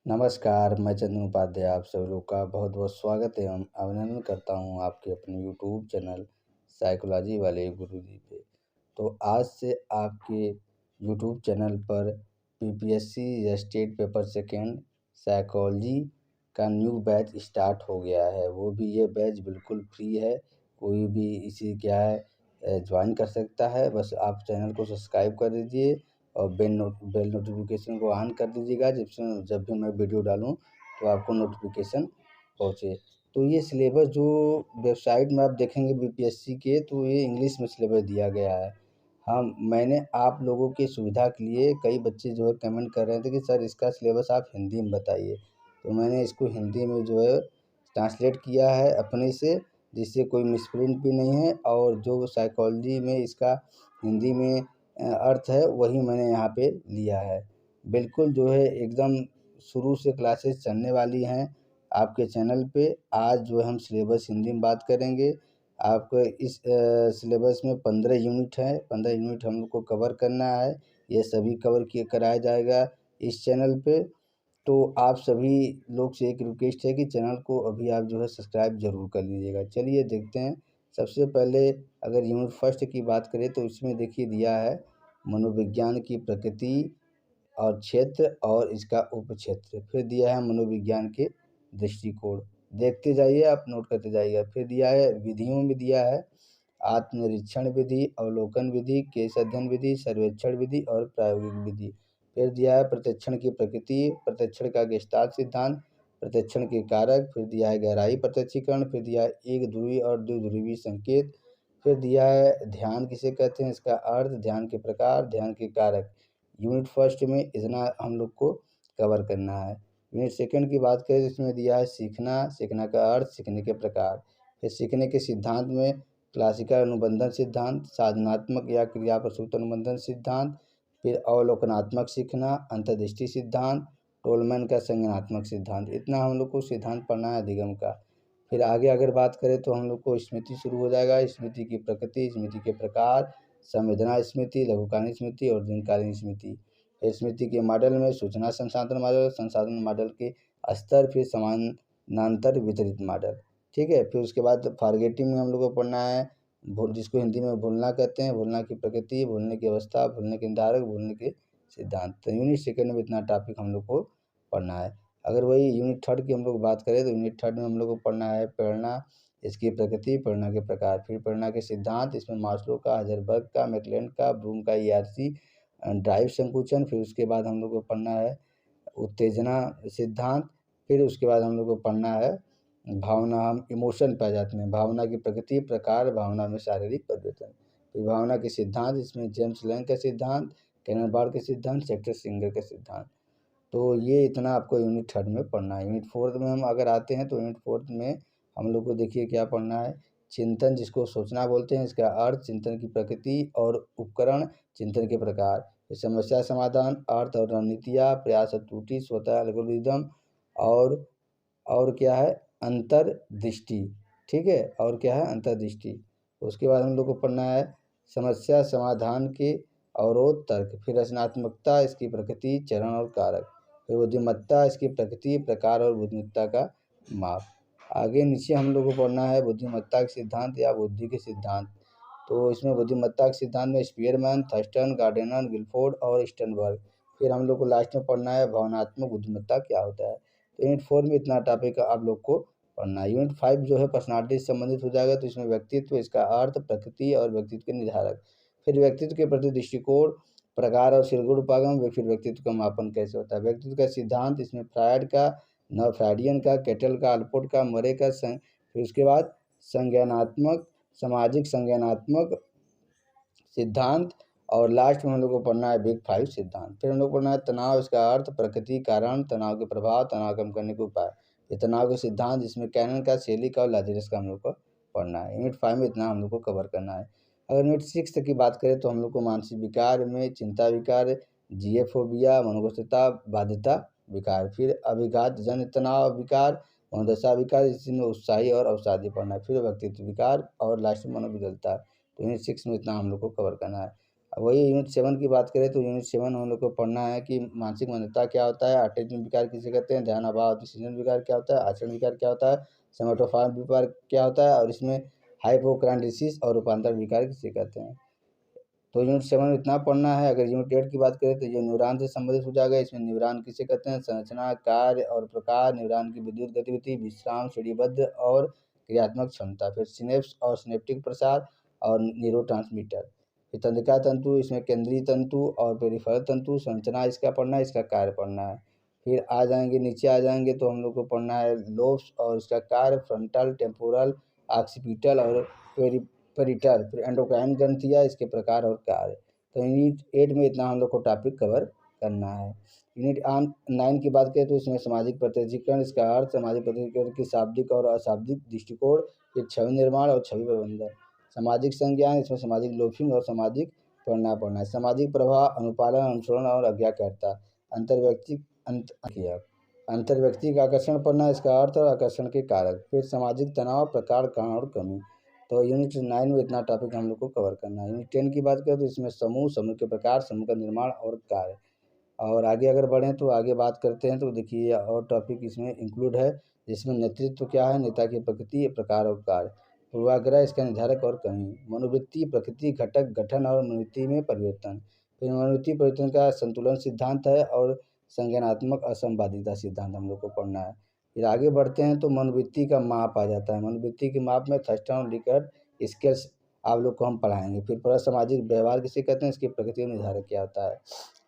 नमस्कार, मैं चंदन उपाध्याय आप सभी लोग का बहुत-बहुत स्वागत एवं अभिनंदन करता हूँ आपके अपने यूट्यूब चैनल साइकोलॉजी वाले गुरुजी पे। तो आज से आपके यूट्यूब चैनल पर पीपीएससी या स्टेट पेपर सेकंड साइकोलॉजी का न्यू बैच स्टार्ट हो गया है। वो भी ये बैच बिल्कुल फ्री है, कोई भी इसे जॉइन कर सकता है। बस आप चैनल को सब्सक्राइब कर दीजिए और बेल नोटिफिकेशन को ऑन कर दीजिएगा, जिससे जब भी मैं वीडियो डालूँ तो आपको नोटिफिकेशन पहुँचे। तो ये सिलेबस जो वेबसाइट में आप देखेंगे बीपीएससी के, तो ये इंग्लिश में सिलेबस दिया गया है। मैंने आप लोगों की सुविधा के लिए, कई बच्चे जो है कमेंट कर रहे थे कि सर इसका सिलेबस आप हिंदी में बताइए, तो मैंने इसको हिंदी में जो है ट्रांसलेट किया है अपने से, जिससे कोई मिसप्रिंट भी नहीं है। और जो साइकोलॉजी में इसका हिंदी में अर्थ है, वही मैंने यहाँ पे लिया है। बिल्कुल जो है एकदम शुरू से क्लासेस चलने वाली हैं आपके चैनल पे। आज जो है हम सिलेबस हिंदी में बात करेंगे। आपको इस सिलेबस में 15 यूनिट हैं, 15 यूनिट हम लोग को कवर करना है। ये सभी कवर किए कराया जाएगा इस चैनल पे। तो आप सभी लोग से एक रिक्वेस्ट है कि चैनल को अभी आप जो है सब्सक्राइब ज़रूर कर लीजिएगा। चलिए देखते हैं। सबसे पहले अगर यूनिट फर्स्ट की बात करें तो इसमें देखिए दिया है मनोविज्ञान की प्रकृति और क्षेत्र और इसका उपक्षेत्र। फिर दिया है मनोविज्ञान के दृष्टिकोण। देखते जाइए, आप नोट करते जाइएगा। फिर दिया है विधियों में दिया है आत्मनिरीक्षण विधि, अवलोकन विधि, केस अध्ययन विधि, सर्वेक्षण विधि और प्रायोगिक विधि। फिर दिया है प्रत्यक्षण की प्रकृति, प्रत्यक्षण का गेस्टाल्ट सिद्धांत, प्रत्यक्षण के कारक। फिर दिया है गहराई प्रत्यक्षीकरण। फिर दिया है एक ध्रुवी और द्विध्रुवी संकेत। फिर दिया है ध्यान किसे कहते हैं, इसका अर्थ, ध्यान के प्रकार, ध्यान के कारक। यूनिट फर्स्ट में इतना हम लोग को कवर करना है। यूनिट सेकंड की बात करें तो इसमें दिया है सीखना, सीखना का अर्थ, सीखने के प्रकार। फिर सीखने के सिद्धांत में क्लासिकल अनुबंधन सिद्धांत, साधनात्मक या क्रिया प्रसूत अनुबंधन सिद्धांत। फिर अवलोकनात्मक सीखना, अंतर्दृष्टि सिद्धांत, टोलमैन का संज्ञानात्मक सिद्धांत। इतना हम लोग को सिद्धांत पढ़ना है अधिगम का। फिर आगे अगर बात करें तो हम लोग को स्मृति शुरू हो जाएगा। स्मृति की प्रकृति, स्मृति के प्रकार, संवेदना स्मृति, लघुकालीन स्मृति और दीर्घकालीन स्मृति। फिर स्मृति के मॉडल में सूचना संसाधन मॉडल, संसाधन मॉडल के स्तर, फिर समानांतर वितरित मॉडल। ठीक है। फिर उसके बाद फॉरगेटिंग में हम लोग को पढ़ना है जिसको हिंदी में भूलना कहते हैं, भूलना की प्रकृति, भूलने की अवस्था, भूलने के निर्धारक, भूलने के सिद्धांत। तो यूनिट सेकंड में इतना टॉपिक हम लोग को पढ़ना है। अगर वही यूनिट थर्ड की हम लोग बात करें तो यूनिट थर्ड में हम लोग को पढ़ना है प्रेरणा, इसकी प्रकृति, प्रेरणा के प्रकार, फिर प्रेरणा के सिद्धांत। इसमें मास्लो का, हाइजेनबर्ग का, मैकलेलैंड का, ब्लूम का ईआरसी, ड्राइव संकुचन। फिर उसके बाद हम लोग को पढ़ना है उत्तेजना सिद्धांत। फिर उसके बाद हम लोग को पढ़ना है भावना, हम इमोशन पाए जाते हैं, भावना की प्रकृति, प्रकार, भावना में शारीरिक परिवर्तन। फिर भावना के सिद्धांत, इसमें जेम्स लैंग का सिद्धांत, कैनन बार्ड के सिद्धांत, सेक्टर सिंगर के सिद्धांत। तो ये इतना आपको यूनिट थर्ड में पढ़ना है। यूनिट फोर्थ में हम अगर आते हैं तो यूनिट फोर्थ में हम लोग को देखिए क्या पढ़ना है, चिंतन जिसको सोचना बोलते हैं, इसका अर्थ, चिंतन की प्रकृति और उपकरण, चिंतन के प्रकार, समस्या समाधान, अर्थ और रणनीतियाँ, प्रयास और त्रुटि, स्वतः एल्गोरिदम और क्या है अंतर्दृष्टि। ठीक है। और क्या है अंतर्दृष्टि। उसके बाद हम लोग को पढ़ना है समस्या समाधान के अवरोध तर्क, फिर रचनात्मकता, इसकी प्रकृति, चरण और कारक, फिर बुद्धिमत्ता, इसकी प्रकृति, प्रकार और बुद्धिमत्ता का माप। आगे नीचे हम लोग को पढ़ना है बुद्धिमत्ता के सिद्धांत या बुद्धि के सिद्धांत। तो इसमें बुद्धिमत्ता के सिद्धांत में स्पीयरमैन, थर्स्टन, गार्डनर, गिलफोर्ड और स्टनबर्ग। फिर हम लोग को लास्ट में पढ़ना है भावनात्मक बुद्धिमत्ता क्या होता है। तो यूनिट फोर में इतना टॉपिक आप लोग को पढ़ना है। यूनिट फाइव जो है पर्सनालिटी से संबंधित हो जाएगा। तो इसमें व्यक्तित्व, इसका अर्थ, प्रकृति और व्यक्तित्व के निर्धारक, फिर व्यक्तित्व के प्रति दृष्टिकोण, प्रकार और सिरगुण उपागम, फिर व्यक्तित्व का मापन कैसे होता है, व्यक्तित्व का सिद्धांत, इसमें फ्रायड का, नव फ्रायडियन का, केटल का, अल्पोर्ट का, मरे का फिर उसके बाद संज्ञानात्मक, सामाजिक संज्ञानात्मक सिद्धांत और लास्ट में हम लोग को पढ़ना है बिग फाइव सिद्धांत। फिर हम लोग को पढ़ना है तनाव, इसका अर्थ, प्रकृति, कारण, तनाव के प्रभाव, तनाव कम करने के उपाय, ये तनाव के सिद्धांत, जिसमें कैनन का, शेली का और लाजरस का हम लोग को पढ़ना है। यूनिट फाइव में इतना हम लोग को कवर करना है। अगर यूनिट सिक्स की बात करें तो हम लोग को मानसिक विकार में चिंता विकार, जियोफोबिया, मनोगतता, बाध्यता विकार, फिर अभिघात जन तनाव विकार, मनोदशा विकार, इसमें उत्साही और अवसादी पढ़ना है, फिर व्यक्तित्व विकार और लास्ट में मनोविकलता। तो यूनिट सिक्स में इतना हम लोग को कवर करना है। वही यूनिट 7 की बात करें तो यूनिट 7 हम लोग को पढ़ना है कि मानसिक मंदता क्या होता है, अटैचमेंट विकार किसे कहते हैं, ध्यान अभाव डिसीजन विकार क्या होता है, आचरण विकार क्या होता है, सोमैटोफॉर्म विकार क्या होता है, और इसमें हाइपोक्रांडिसिस और रूपांतर विकार किसे कहते हैं। तो यूनिट 7 में इतना पढ़ना है। अगर यूनिट 8 की बात करें तो ये न्यूरॉन से संबंधित हो जाएगा। इसमें न्यूरॉन किसे कहते हैं, संरचना, कार्य और प्रकार, न्यूरॉन की विद्युत गतिविधि, विश्राम, श्रेणीबद्ध और क्रियात्मक क्षमता, फिर सिनेप्स और सिनेप्टिक प्रसार और न्यूरोट्रांसमीटर, फिर तंत्रिका तंतु, इसमें केंद्रीय तंतु और पेरिफेरल तंतु, संरचना इसका पढ़ना है, इसका कार्य पढ़ना है। फिर आ जाएंगे नीचे आ जाएंगे तो हम लोग को पढ़ना है लोब्स और इसका कार्य, फ्रंटल, टेम्पोरल, ऑक्सीपिटल और पेरी परिटर, फिर एंडोक्राइन ग्रंथियाँ, इसके प्रकार और कार्य। तो यूनिट 8 में इतना हम लोग को टॉपिक कवर करना है। यूनिट 9 की बात करें तो इसमें सामाजिक प्रतिजीकरण, इसका अर्थ, सामाजिक प्रतिजीकरण की शाब्दिक और अशाब्दिक दृष्टिकोण, फिर छवि निर्माण और छवि प्रबंधन, सामाजिक संज्ञान, इसमें सामाजिक लोफिंग और सामाजिक पढ़ना है, सामाजिक प्रभाव, अनुपालन, अनुसरण और आज्ञाकारिता, अंतर्व्यक्ति अंतर्व्यक्ति का आकर्षण पढ़ना है, इसका अर्थ और आकर्षण के कारक, फिर सामाजिक तनाव, प्रकार, कारण और कमी। तो यूनिट 9 में इतना टॉपिक हम लोग को कवर करना है। यूनिट 10 की बात करें तो इसमें समूह, समूह के प्रकार, समूह का निर्माण और कार्य। और आगे अगर बढ़ें तो आगे बात करते हैं तो देखिए और टॉपिक इसमें इंक्लूड है, जिसमें नेतृत्व क्या है, नेता की प्रकृति, प्रकार और कार्य, पूर्वाग्रह, इसका निर्धारक और कमी, मनोवृत्ति, प्रकृति, घटक, गठन और मनोवृत्ति में परिवर्तन, फिर मनोवृत्ति परिवर्तन का संतुलन सिद्धांत है और संज्ञानात्मक असंवादिता सिद्धांत हम लोग को पढ़ना है। फिर आगे बढ़ते हैं तो मनोवृत्ति का माप आ जाता है। मनोवृत्ति के माप में थर्स्टन और लिकर्ट स्केल्स आप लोग को हम पढ़ाएंगे। फिर पूरा सामाजिक व्यवहार किसे कहते हैं, इसकी प्रकृति और निर्धारक क्या होता है।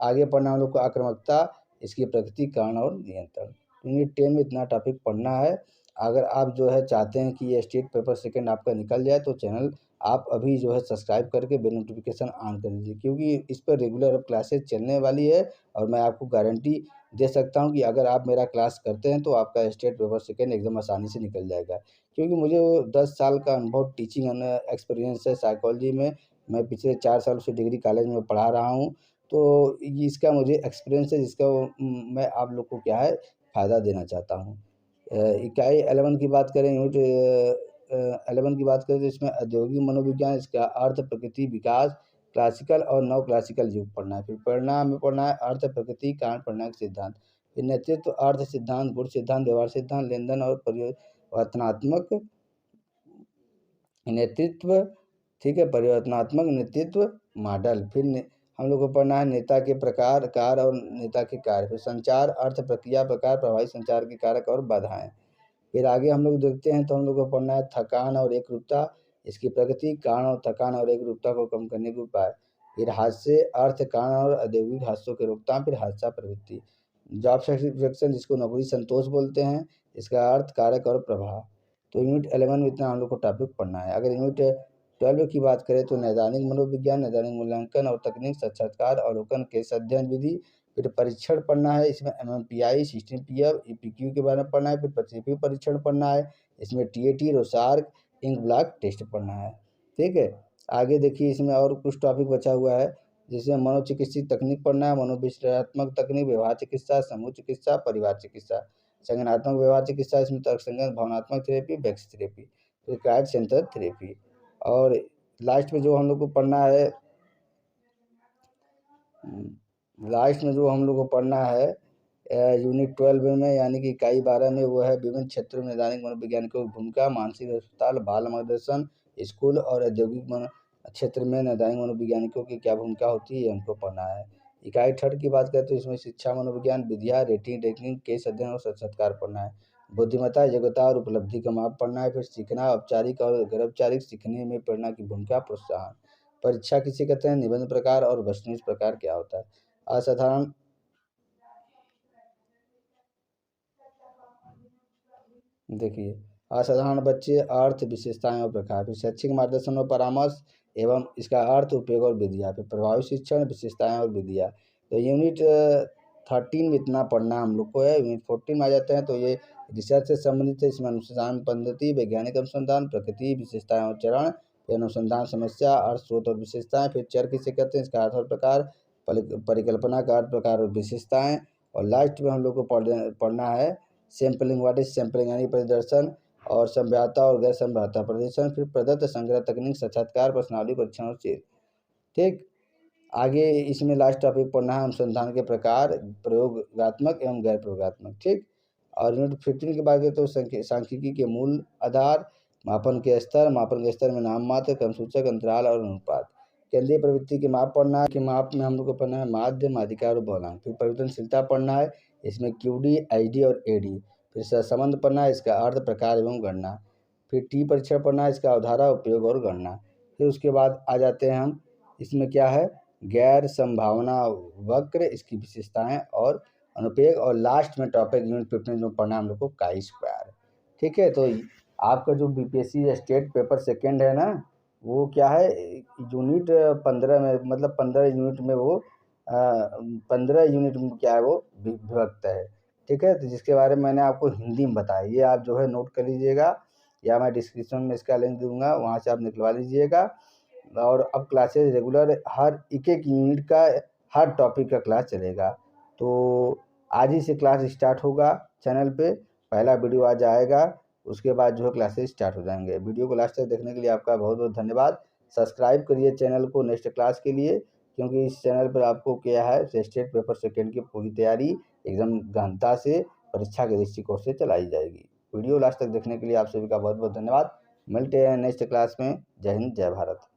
आगे पढ़ना हम लोग को आक्रामकता, इसकी प्रकृति, कारण और नियंत्रण। यूनिट 10 में इतना टॉपिक पढ़ना है। अगर आप जो है चाहते हैं कि ये स्टेट पेपर सेकंड आपका निकल जाए तो चैनल आप अभी जो है सब्सक्राइब करके बेल नोटिफिकेशन ऑन कर दीजिए, क्योंकि इस पर रेगुलर अब क्लासेस चलने वाली है और मैं आपको गारंटी दे सकता हूँ कि अगर आप मेरा क्लास करते हैं तो आपका स्टेट पेपर सेकंड एकदम आसानी से निकल जाएगा। क्योंकि मुझे 10 साल का अनुभव टीचिंग एक्सपीरियंस है साइकोलॉजी में। मैं पिछले 4 साल से डिग्री कॉलेज में पढ़ा रहा हूँ। तो इसका मुझे एक्सपीरियंस है, जिसका मैं आप लोग को क्या है फ़ायदा देना चाहता हूँ। इकाई 11 की बात करें, यूनिट 11 की बात करें तो इसमें औद्योगिक मनोविज्ञान, इसका अर्थ, प्रकृति, विकास, क्लासिकल और नव क्लासिकल युग पढ़ना है। फिर परिणाम में पढ़ना है अर्थ, प्रकृति, कारण, परिणाम के सिद्धांत, फिर नेतृत्व, अर्थ सिद्धांत, गुण सिद्धांत, व्यवहार सिद्धांत, लेनदेन और परिवर्तनात्मक नेतृत्व, ठीक है, परिवर्तनात्मक नेतृत्व मॉडल। फिर हम लोग को पढ़ना है नेता के प्रकार, कार्य और नेता के कार्य, फिर संचार, अर्थ, प्रक्रिया, प्रकार, प्रभावी संचार के कारक और बाधाएं। फिर आगे हम लोग देखते हैं तो हम लोग को पढ़ना है थकान और एकरूपता, इसकी प्रकृति, कारण और थकान और एकरूपता को कम करने के उपाय, फिर हादसे, अर्थ, कारण और औद्योगिक हादसों की रोकथाम, फिर हादसा प्रवृत्ति, जॉब सेटिस्फेक्शन, जिसको नौकरी संतोष बोलते हैं, इसका अर्थ, कारक और प्रभाव। तो यूनिट 11 में इतना हम लोग को टॉपिक पढ़ना है। अगर यूनिट 12 की बात करें तो नैदानिक मनोविज्ञान, नैदानिक मूल्यांकन और तकनीक, साक्षात्कार, अवलोकन, केस अध्ययन विधि, फिर परीक्षण पढ़ना है। इसमें MMPI, सिस्टम पीएफ, EPQ के बारे में पढ़ना है। फिर प्रतिलिपि परीक्षण पढ़ना है। इसमें TAT, रोसार्क, इंक ब्लॉक टेस्ट पढ़ना है। ठीक है, आगे देखिए इसमें और कुछ टॉपिक बचा हुआ है, जिसमें मनोचिकित्सिक तकनीक पढ़ना है, मनोविश्लेषणात्मक तकनीक, व्यवहार चिकित्सा, समूह चिकित्सा, परिवार चिकित्सा, संज्ञानात्मक व्यवहार चिकित्सा, इसमें तर्कसंगत भावनात्मक थेरेपी, वैक्स थेरेपी, फिर क्राइट सेंटर थेरेपी। और लास्ट में जो हम लोग को पढ़ना है लास्ट में जो हम लोग को पढ़ना है यूनिट 12 में, यानी कि इकाई 12 में, वो है विभिन्न क्षेत्रों में नैदानिक मनोवैज्ञानिकों की भूमिका, मानसिक अस्पताल, बाल मार्गदर्शन, स्कूल और औद्योगिक क्षेत्र में नैदानिक मनोवैज्ञानिकों की क्या भूमिका होती है, हमको पढ़ना है। इकाई 3 की बात करें तो इसमें शिक्षा, मनोविज्ञान, विधियाँ, रेटिंग, केस अध्ययन और साक्षात्कार पढ़ना है। बुद्धिमत्ता, योग्यता और उपलब्धि का माप पढ़ना है। फिर सीखना, औपचारिक और गैर औपचारिक सीखने में प्रेरणा की भूमिका, प्रोत्साहन, परीक्षा किसे कहते हैं, निबंध प्रकार और वस्तुनिष्ठ प्रकार क्या होता है, असाधारण देखिए असाधारण बच्चे, अर्थ, विशेषताएं और प्रकार, फिर शैक्षिक मार्गदर्शन और परामर्श एवं इसका अर्थ, उपयोग और विधियाँ, फिर प्रभावी शिक्षण, विशेषताएं और विधियाँ। तो यूनिट 13 में इतना पढ़ना हम लोग को है। यूनिट 14 में आ जाते हैं तो ये रिसर्च से संबंधित है। इसमें अनुसंधान पद्धति, वैज्ञानिक अनुसंधान, प्रकृति, विशेषताएं और चरण, फिर अनुसंधान समस्या, अर्थ, स्रोत और विशेषताएं, फिर चर किसे कहते हैं, इसका अर्थ और प्रकार, परिकल्पना का अर्थ, प्रकार और विशेषताएं। और लास्ट में हम लोग को पढ़ना है सैम्पलिंग, व्हाट इज सैम्पलिंग, यानी प्रदर्शन और संभाव्यता और गैर संभाव्यता प्रदर्शन, फिर प्रदत्त संग्रह तकनीक, साक्षात्कार, प्रश्नावली, परीक्षण और चेक। ठीक, आगे इसमें लास्ट टॉपिक पढ़ना है अनुसंधान के प्रकार, प्रयोगात्मक एवं गैर प्रयोगात्मक, ठीक। और यूनिट 15 के बाद तो सांख्यिकी के मूल आधार, मापन के स्तर में नाम मात्र, क्रमसूचक, अंतराल और अनुपात। केंद्रीय प्रवृत्ति के माप पढ़ना है, कि माप में हम लोग को पढ़ना है माध्य, माध्यिका और बहुलांक। फिर परिवर्तनशीलता पढ़ना है, इसमें QD, HD और AD। फिर सहसंबंध पढ़ना है, इसका अर्थ, प्रकार एवं गणना। फिर टी परीक्षण पढ़ना है, इसका अवधारा, उपयोग और गणना। फिर उसके बाद आ जाते हैं हम, इसमें क्या है, गैर संभावना वक्र, इसकी विशेषताएं और अनुप्रयोग। और लास्ट में टॉपिक यूनिट 15 में पढ़ना हम लोग को काई स्क्वायर, ठीक है। तो आपका जो BPSC स्टेट पेपर सेकंड है ना, वो क्या है, यूनिट 15 में, मतलब 15 यूनिट में वो 15 यूनिट में क्या है वो विभक्त है, ठीक है। तो जिसके बारे में मैंने आपको हिंदी में बताया, ये आप जो है नोट कर लीजिएगा, या मैं डिस्क्रिप्शन में इसका लिंक दूंगा, वहाँ से आप निकलवा लीजिएगा। और अब क्लासेस रेगुलर हर एक यूनिट का, हर टॉपिक का क्लास चलेगा। तो आज ही से क्लास स्टार्ट होगा चैनल पे, पहला वीडियो आज आएगा, उसके बाद जो है क्लासेस स्टार्ट हो जाएंगे। वीडियो को लास्ट तक देखने के लिए आपका बहुत बहुत धन्यवाद। सब्सक्राइब करिए चैनल को नेक्स्ट क्लास के लिए, क्योंकि इस चैनल पर आपको क्या है, स्टेट पेपर सेकंड की पूरी तैयारी एकदम गहनता से परीक्षा के दृष्टिकोण से चलाई जाएगी। वीडियो लास्ट तक देखने के लिए आप सभी का बहुत बहुत धन्यवाद। मिलते हैं नेक्स्ट क्लास में। जय हिंद, जय भारत।